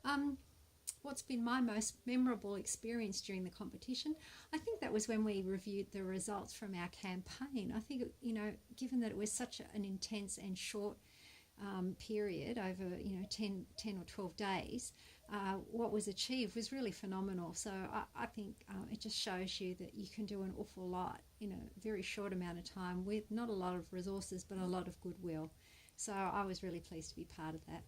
Um, what's been my most memorable experience during the competition? I think that was when we reviewed the results from our campaign. I think, given that it was such an intense and short period over 10 or 12 days, what was achieved was really phenomenal. So I think it just shows you that you can do an awful lot in a very short amount of time with not a lot of resources but a lot of goodwill. So I was really pleased to be part of that.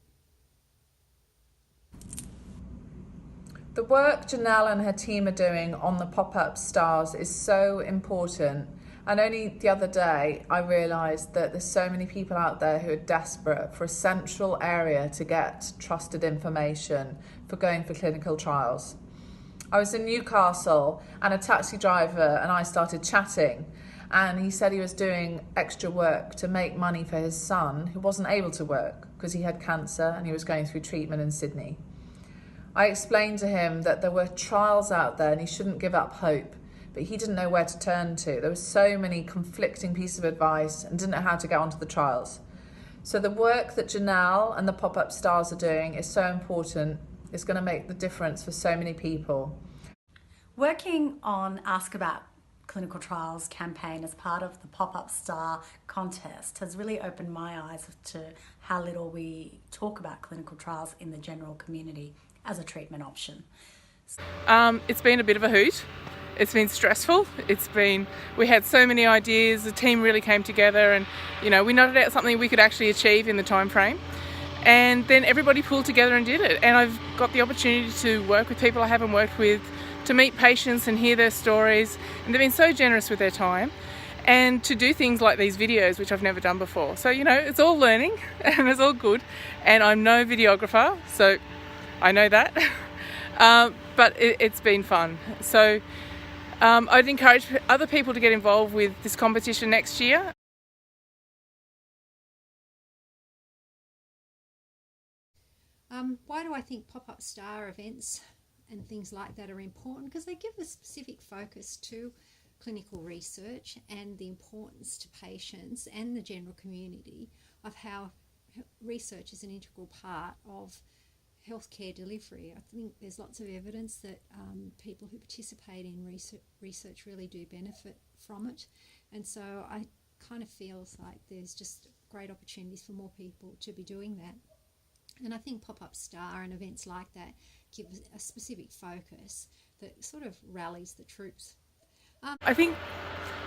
The work Janelle and her team are doing on the pop-up stars is so important. And only the other day, I realised that there's so many people out there who are desperate for a central area to get trusted information for going for clinical trials. I was in Newcastle and a taxi driver and I started chatting, and he said he was doing extra work to make money for his son who wasn't able to work because he had cancer and he was going through treatment in Sydney. I explained to him that there were trials out there and he shouldn't give up hope, but he didn't know where to turn to. There were so many conflicting pieces of advice and didn't know how to get onto the trials. So the work that Janelle and the Pop-Up Stars are doing is so important. It's going to make the difference for so many people. Working on Ask About Clinical Trials campaign as part of the Pop-Up Star contest has really opened my eyes to how little we talk about clinical trials in the general community as a treatment option. It's been a bit of a hoot. It's been stressful. We had so many ideas. The team really came together, and we noted out something we could actually achieve in the time frame. And then everybody pulled together and did it. And I've got the opportunity to work with people I haven't worked with, to meet patients and hear their stories. And they've been so generous with their time, and to do things like these videos, which I've never done before. So it's all learning and it's all good. And I'm no videographer, so I know that. But it's been fun. So I'd encourage other people to get involved with this competition next year. Why do I think pop-up star events and things like that are important? Because they give a specific focus to clinical research and the importance to patients and the general community of how research is an integral part of healthcare delivery. I think there's lots of evidence that people who participate in research really do benefit from it, and so I kind of feels like there's just great opportunities for more people to be doing that. And I think Pop-Up Star and events like that give a specific focus that sort of rallies the troops. I think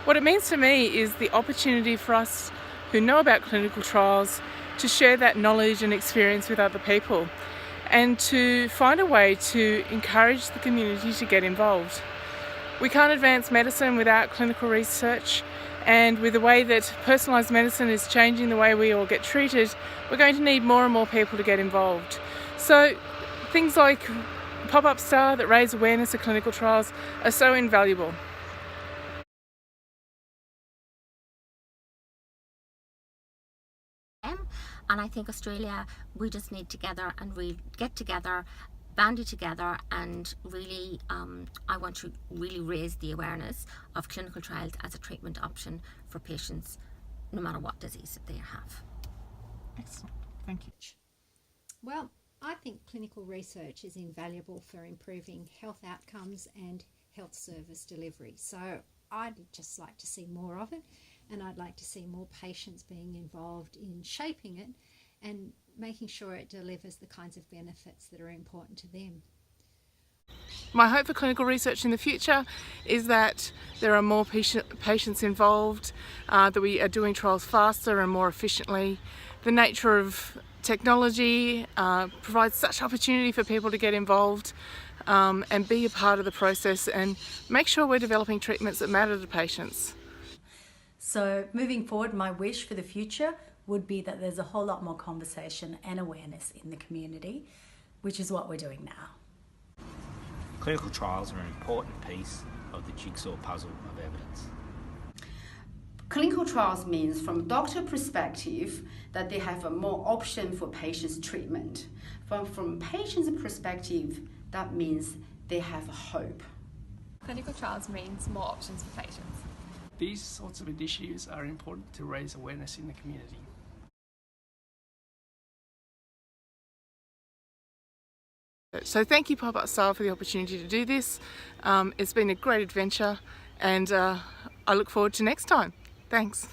what it means to me is the opportunity for us who know about clinical trials to share that knowledge and experience with other people, and to find a way to encourage the community to get involved. We can't advance medicine without clinical research, and with the way that personalised medicine is changing the way we all get treated, we're going to need more and more people to get involved. So things like Pop-Up Star that raise awareness of clinical trials are so invaluable. And I think Australia, we just need together and we get together, banded together, and really I want to really raise the awareness of clinical trials as a treatment option for patients no matter what disease that they have. Excellent, thank you. Well, I think clinical research is invaluable for improving health outcomes and health service delivery. So I'd just like to see more of it, and I'd like to see more patients being involved in shaping it and making sure it delivers the kinds of benefits that are important to them. My hope for clinical research in the future is that there are more patients involved, that we are doing trials faster and more efficiently. The nature of technology provides such opportunity for people to get involved and be a part of the process and make sure we're developing treatments that matter to patients. So moving forward, my wish for the future would be that there's a whole lot more conversation and awareness in the community, which is what we're doing now. Clinical trials are an important piece of the jigsaw puzzle of evidence. Clinical trials means, from a doctor perspective, that they have a more option for patients' treatment. From patients' perspective, that means they have hope. Clinical trials means more options for patients. These sorts of initiatives are important to raise awareness in the community. So thank you PopupStar for the opportunity to do this. It's been a great adventure, and I look forward to next time. Thanks.